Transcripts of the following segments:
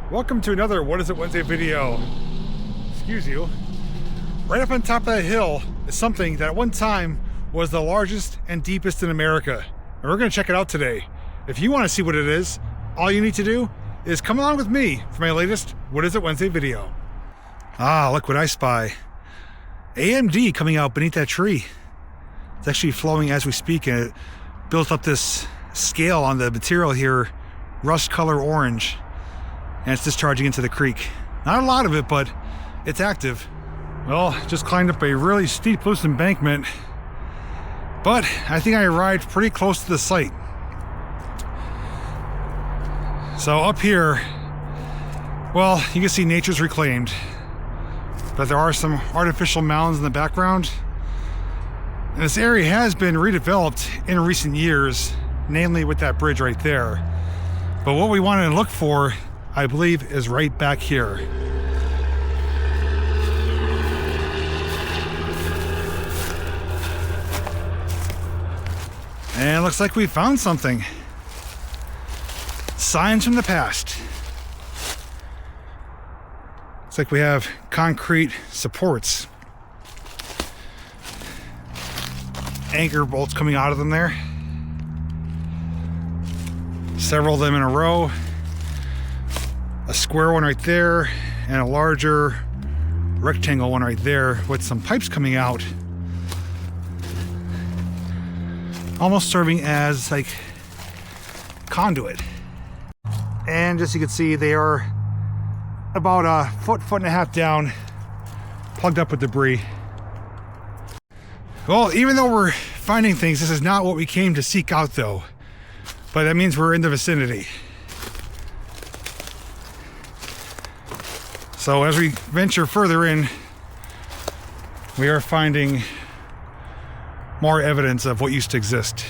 Welcome to another What Is It Wednesday video. Excuse you. Right up on top of that hill is something that at one time was the largest and deepest in America. And we're going to check it out today. If you want to see what it is, all you need to do is come along with me for my latest What Is It Wednesday video. Ah, look what I spy. AMD coming out beneath that tree. It's actually flowing as we speak, and it built up this scale on the material here, rust color orange. And it's discharging into the creek. Not a lot of it, but it's active. Well, just climbed up a really steep loose embankment, but I think I arrived pretty close to the site. So up here, well, you can see nature's reclaimed, but there are some artificial mounds in the background. And this area has been redeveloped in recent years, namely with that bridge right there. But what we wanted to look for, I believe, is right back here. And it looks like we found something. Signs from the past. Looks like we have concrete supports. Anchor bolts coming out of them there. Several of them in a row. A square one right there, and a larger rectangle one right there with some pipes coming out, almost serving as like conduit. And as you can see, they are about a foot and a half down, plugged up with debris. Well, even though we're finding things, this is not what we came to seek out though, but that means we're in the vicinity. So as we venture further in, we are finding more evidence of what used to exist.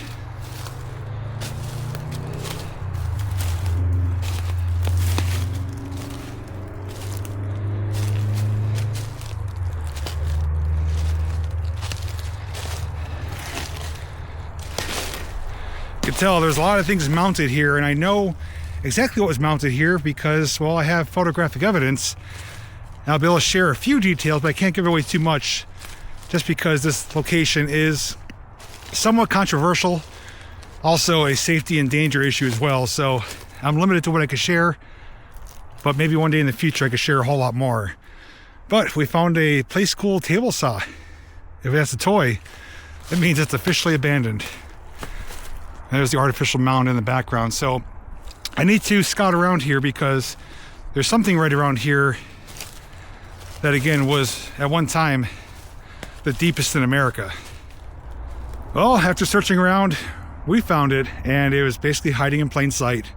You can tell there's a lot of things mounted here, and I know exactly what was mounted here because, well, I have photographic evidence. I'll be able to share a few details, but I can't give away too much just because this location is somewhat controversial. Also a safety and danger issue as well. So I'm limited to what I can share, but maybe one day in the future I could share a whole lot more. But we found a play school table saw. If that's a toy, it means it's officially abandoned. There's the artificial mound in the background. So I need to scout around here because there's something right around here that again was at one time the deepest in America. Well, after searching around, we found it, and it was basically hiding in plain sight.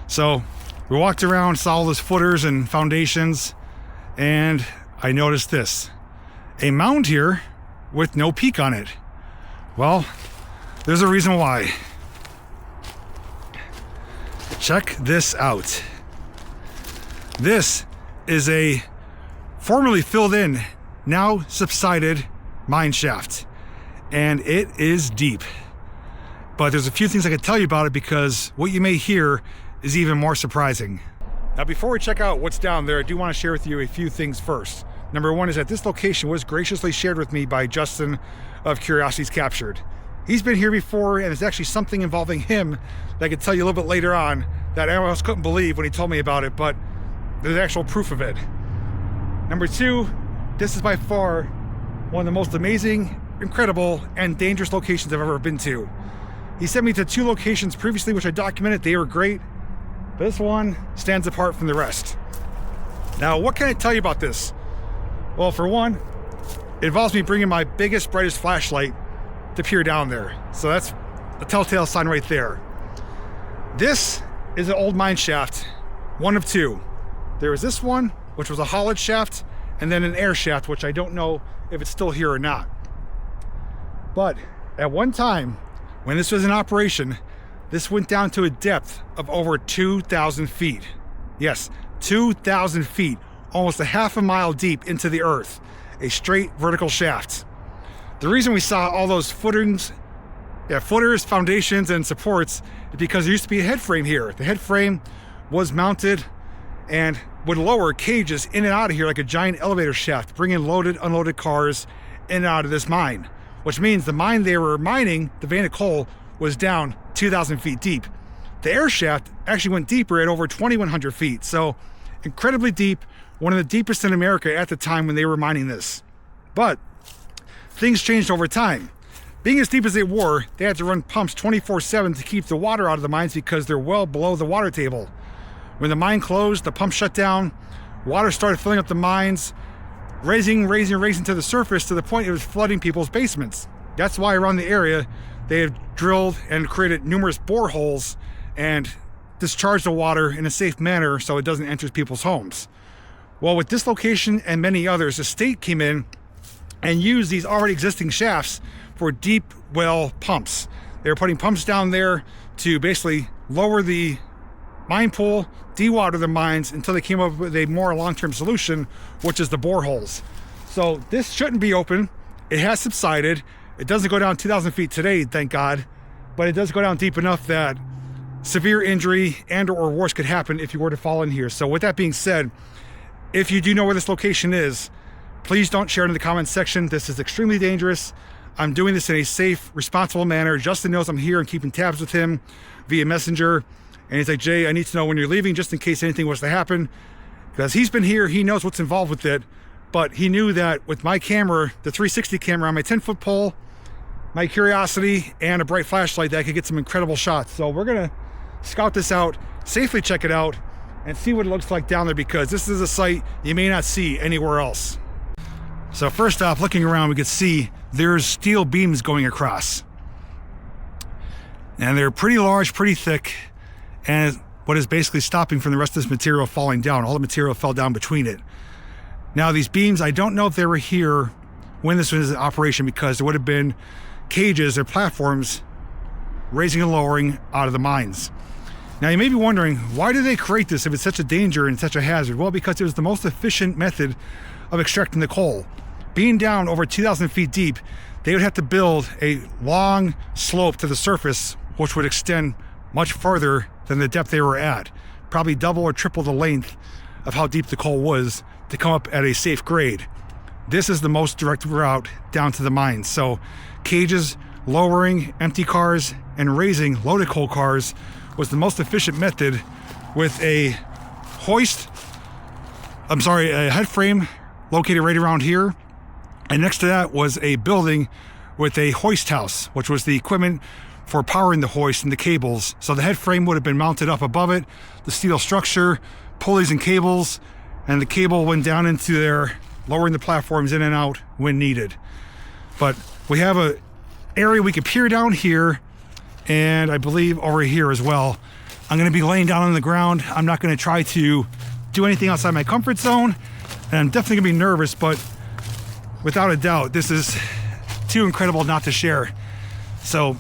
So we walked around, saw all those footers and foundations, and I noticed this. A mound here with no peak on it. Well, there's a reason why. Check this out. This is a formerly filled in, now subsided mine shaft, and it is deep. But there's a few things I can tell you about it because what you may hear is even more surprising. Now, before we check out what's down there, I do want to share with you a few things first. Number one is that this location was graciously shared with me by Justin of Curiosities Captured. He's been here before, and it's actually something involving him that I could tell you a little bit later on that I almost couldn't believe when he told me about it, but there's actual proof of it. Number two, this is by far one of the most amazing, incredible, and dangerous locations I've ever been to. He sent me to 2 locations previously, which I documented. They were great. But this one stands apart from the rest. Now, what can I tell you about this? Well, for one, it involves me bringing my biggest, brightest flashlight to peer down there. So that's a telltale sign right there. This is an old mine shaft, one of 2. There was this one, which was a hollowed shaft, and then an air shaft, which I don't know if it's still here or not. But at one time, when this was in operation, this went down to a depth of over 2,000 feet. Yes, 2,000 feet, almost a half a mile deep into the earth, a straight vertical shaft. The reason we saw all those footers, foundations, and supports is because there used to be a head frame here. The head frame was mounted and would lower cages in and out of here like a giant elevator shaft, bringing loaded, unloaded cars in and out of this mine, which means the mine they were mining, the vein of coal, was down 2,000 feet deep. The air shaft actually went deeper at over 2,100 feet, so incredibly deep, one of the deepest in America at the time when they were mining this. But things changed over time. Being as deep as they were, they had to run pumps 24/7 to keep the water out of the mines because they're well below the water table. When the mine closed, the pump shut down, water started filling up the mines, raising to the surface to the point it was flooding people's basements. That's why around the area, they have drilled and created numerous boreholes and discharged the water in a safe manner so it doesn't enter people's homes. Well, with this location and many others, the state came in and used these already existing shafts for deep well pumps. They were putting pumps down there to basically lower the mine pool, dewater the mines until they came up with a more long-term solution, which is the boreholes. So this shouldn't be open. It has subsided. It doesn't go down 2,000 feet today, thank God, but it does go down deep enough that severe injury and or worse could happen if you were to fall in here. So with that being said, if you do know where this location is, please don't share it in the comments section. This is extremely dangerous. I'm doing this in a safe, responsible manner. Justin knows I'm here and keeping tabs with him via Messenger. And he's like, Jay, I need to know when you're leaving just in case anything was to happen. Because he's been here, he knows what's involved with it. But he knew that with my camera, the 360 camera on my 10-foot pole, my Curiosity, and a bright flashlight, that I could get some incredible shots. So we're gonna scout this out, safely check it out, and see what it looks like down there, because this is a site you may not see anywhere else. So first off, looking around, we could see there's steel beams going across. And they're pretty large, pretty thick, and what is basically stopping from the rest of this material falling down. All the material fell down between it. Now these beams, I don't know if they were here when this was in operation, because there would have been cages or platforms raising and lowering out of the mines. Now you may be wondering, why did they create this if it's such a danger and such a hazard? Well, because it was the most efficient method of extracting the coal. Being down over 2,000 feet deep, they would have to build a long slope to the surface, which would extend much further than the depth they were at, probably double or triple the length of how deep the coal was to come up at a safe grade. This is the most direct route down to the mines. So cages, lowering empty cars, and raising loaded coal cars was the most efficient method, with a head frame located right around here. And next to that was a building with a hoist house, which was the equipment for powering the hoist and the cables. So the head frame would have been mounted up above it, the steel structure, pulleys and cables, and the cable went down into there, lowering the platforms in and out when needed. But we have an area we could peer down here, and I believe over here as well. I'm gonna be laying down on the ground. I'm not gonna try to do anything outside my comfort zone, and I'm definitely gonna be nervous, but without a doubt, this is too incredible not to share. So,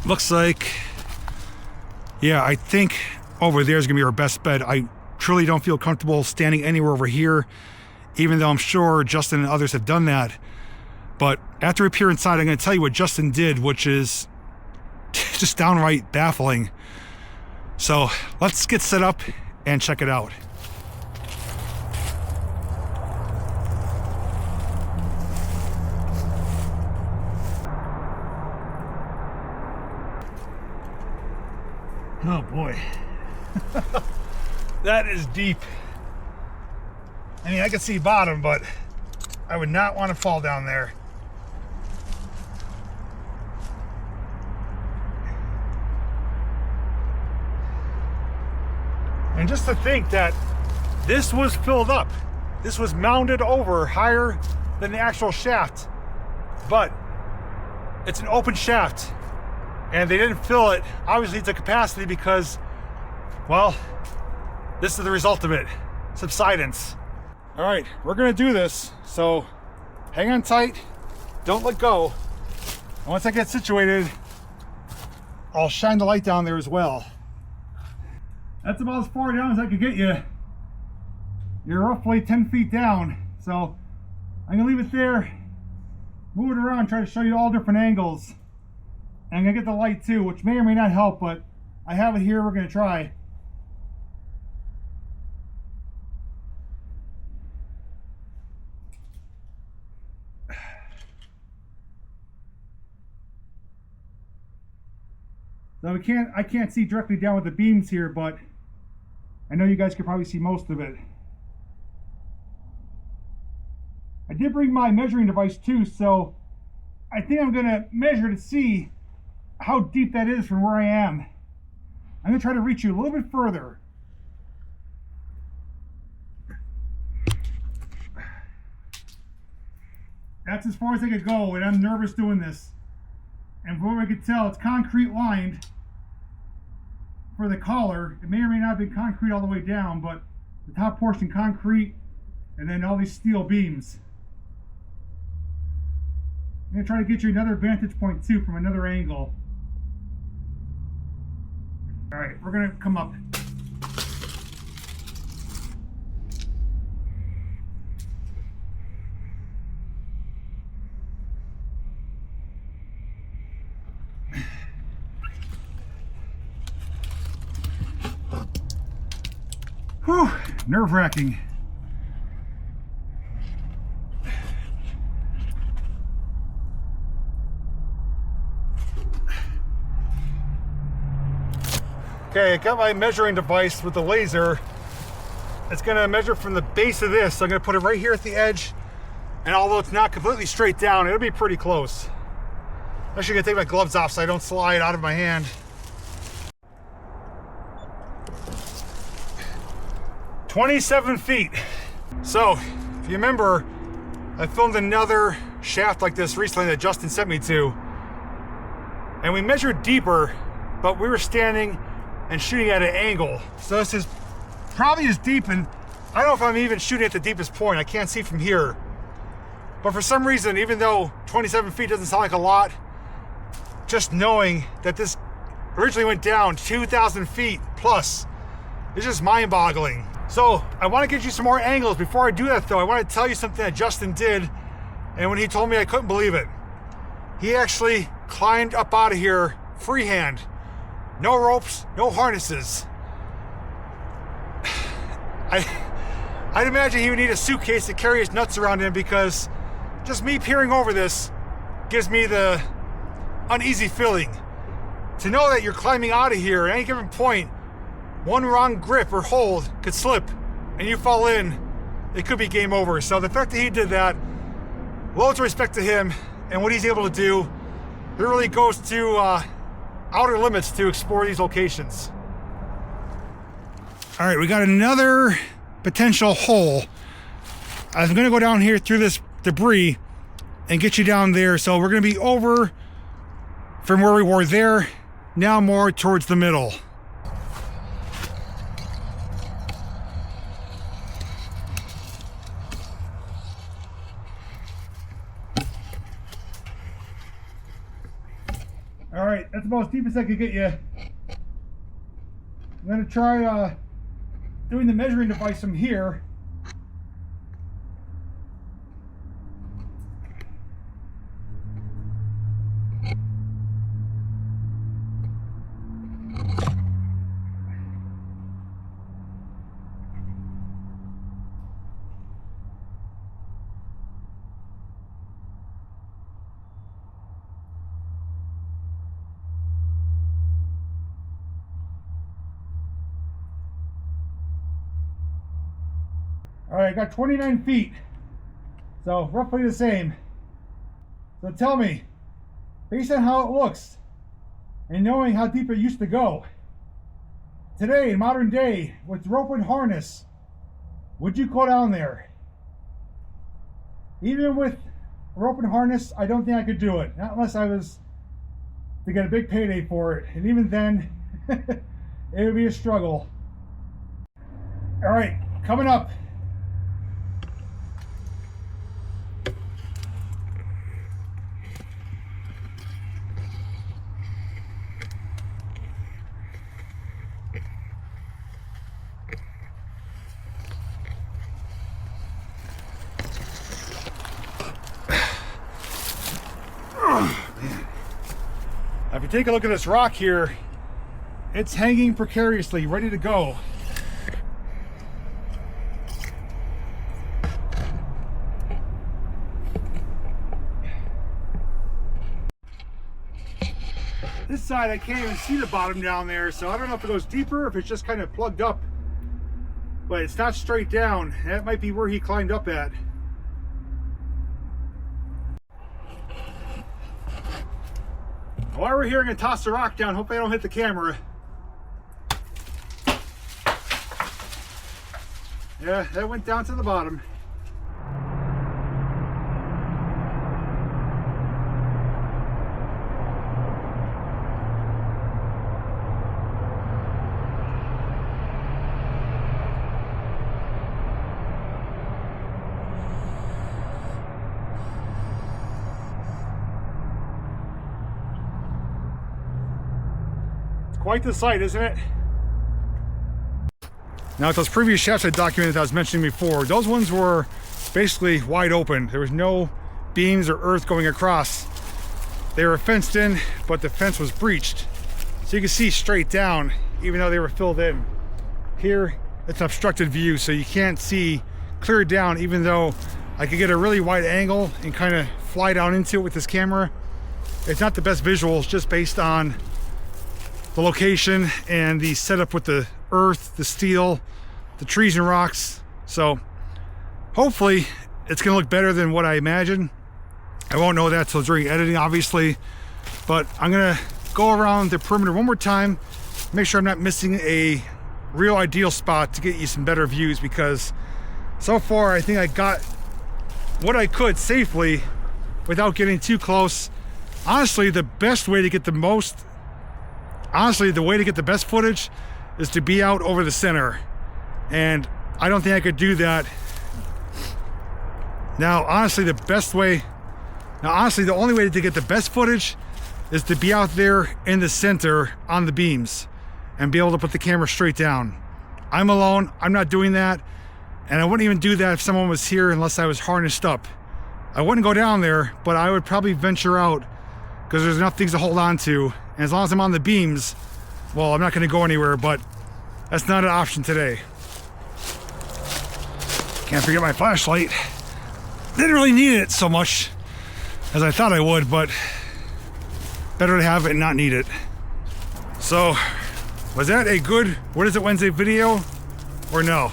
looks like, yeah, I think over there is gonna be our best bet. I truly don't feel comfortable standing anywhere over here, even though I'm sure Justin and others have done that. But after we peer inside, I'm gonna tell you what Justin did, which is just downright baffling. So let's get set up and check it out. Oh boy. That is deep. I mean, I can see bottom, but I would not want to fall down there. And just to think that this was filled up, this was mounded over higher than the actual shaft, but it's an open shaft and they didn't fill it, obviously, to capacity because, well, this is the result of it, subsidence. All right, we're gonna do this, so hang on tight, don't let go. And once I get situated, I'll shine the light down there as well. That's about as far down as I could get you. You're roughly 10 feet down. So I'm gonna leave it there, move it around, try to show you all different angles. And I'm gonna get the light too, which may or may not help, but I have it here, we're gonna try. So I can't see directly down with the beams here, but I know you guys can probably see most of it. I did bring my measuring device too, so I think I'm gonna measure to see how deep that is from where I am. I'm gonna try to reach you a little bit further. That's as far as I could go, and I'm nervous doing this. And from what I could tell, it's concrete lined for the collar. It may or may not have been concrete all the way down, but the top portion concrete, and then all these steel beams. I'm going to try to get you another vantage point too from another angle. Alright, we're going to come up. Whew, nerve-wracking. Okay, I got my measuring device with the laser. It's gonna measure from the base of this. So I'm gonna put it right here at the edge. And although it's not completely straight down, it'll be pretty close. I'm actually gonna take my gloves off so I don't slide out of my hand. 27 feet. So, if you remember, I filmed another shaft like this recently that Justin sent me to. And we measured deeper, but we were standing and shooting at an angle. So this is probably as deep, and I don't know if I'm even shooting at the deepest point. I can't see from here. But for some reason, even though 27 feet doesn't sound like a lot, just knowing that this originally went down 2,000 feet plus is just mind-boggling. So I want to get you some more angles. Before I do that though, I want to tell you something that Justin did, and when he told me, I couldn't believe it. He actually climbed up out of here freehand. No ropes, no harnesses. I'd imagine he would need a suitcase to carry his nuts around in, because just me peering over this gives me the uneasy feeling. To know that you're climbing out of here at any given point, one wrong grip or hold could slip and you fall in, it could be game over. So the fact that he did that, loads of respect to him and what he's able to do. It really goes to outer limits to explore these locations. All right, we got another potential hole. I'm gonna go down here through this debris and get you down there. So we're gonna be over from where we were there, now more towards the middle. All right, that's about as deep as I could get you. I'm gonna try doing the measuring device from here. All right, I got 29 feet, so roughly the same. So tell me, based on how it looks and knowing how deep it used to go, today in modern day with rope and harness, would you go down there? Even with rope and harness, I don't think I could do it, not unless I was to get a big payday for it, and even then it would be a struggle. All right, coming up. If you take a look at this rock here, it's hanging precariously, ready to go. this side I can't even see the bottom down there, so I don't know if it goes deeper or if it's just kind of plugged up. But it's not straight down. That might be where he climbed up at. While we're here, I'm going to toss the rock down. Hope I don't hit the camera. Yeah, that went down to the bottom. Quite the sight, isn't it? Now, with those previous shafts I documented that I was mentioning before, those ones were basically wide open. There was no beams or earth going across. They were fenced in, but the fence was breached. So you can see straight down, even though they were filled in. Here, it's an obstructed view, so you can't see clear down, even though I could get a really wide angle and kind of fly down into it with this camera. It's not the best visuals just based on the location and the setup with the earth, the steel, the trees and rocks. So hopefully it's gonna look better than what I imagine. I won't know that till during editing, obviously, but I'm gonna go around the perimeter one more time, make sure I'm not missing a real ideal spot to get you some better views, because so far I think I got what I could safely without getting too close. Honestly, the best way to get the most the way to get the best footage is to be out over the center, and I don't think I could do that. Now, honestly, the only way to get the best footage is to be out there in the center on the beams and be able to put the camera straight down. I'm alone, I'm not doing that, and I wouldn't even do that if someone was here unless I was harnessed up. I wouldn't go down there, but I would probably venture out because there's enough things to hold on to. And as long as I'm on the beams, well, I'm not going to go anywhere, but that's not an option today. Can't forget my flashlight. Didn't really need it so much as I thought I would, but better to have it and not need it. So, was that a good What Is It Wednesday video or no?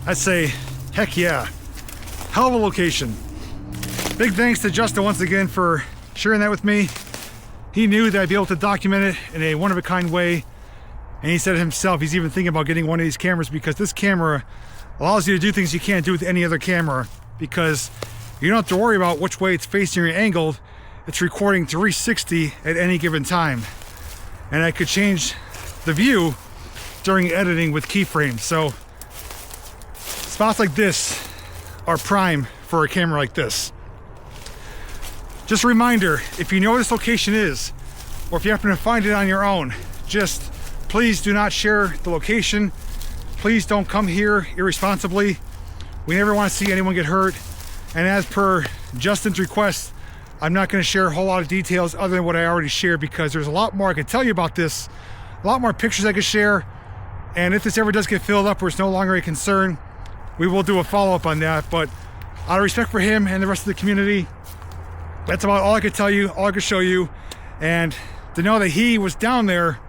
I'd say, heck yeah. Hell of a location. Big thanks to Justin once again for sharing that with me. He knew that I'd be able to document it in a one-of-a-kind way, and he said himself he's even thinking about getting one of these cameras because this camera allows you to do things you can't do with any other camera, because you don't have to worry about which way it's facing or angled. It's recording 360 at any given time, and I could change the view during editing with keyframes. So spots like this are prime for a camera like this. Just a reminder, if you know where this location is, or if you happen to find it on your own, just please do not share the location. Please don't come here irresponsibly. We never want to see anyone get hurt. And as per Justin's request, I'm not going to share a whole lot of details other than what I already shared, because there's a lot more I could tell you about this, a lot more pictures I could share. And if this ever does get filled up or it's no longer a concern, we will do a follow-up on that. But out of respect for him and the rest of the community, that's about all I could tell you, all I could show you. And to know that he was down there,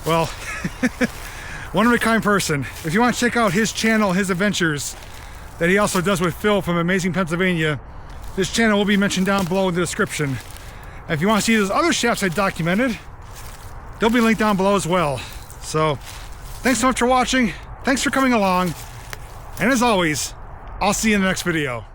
well, one-of-a-kind person. If you want to check out his channel, his adventures that he also does with Phil from Amazing Pennsylvania, this channel will be mentioned down below in the description. And if you want to see those other shafts I documented, they'll be linked down below as well. So thanks so much for watching. Thanks for coming along. And as always, I'll see you in the next video.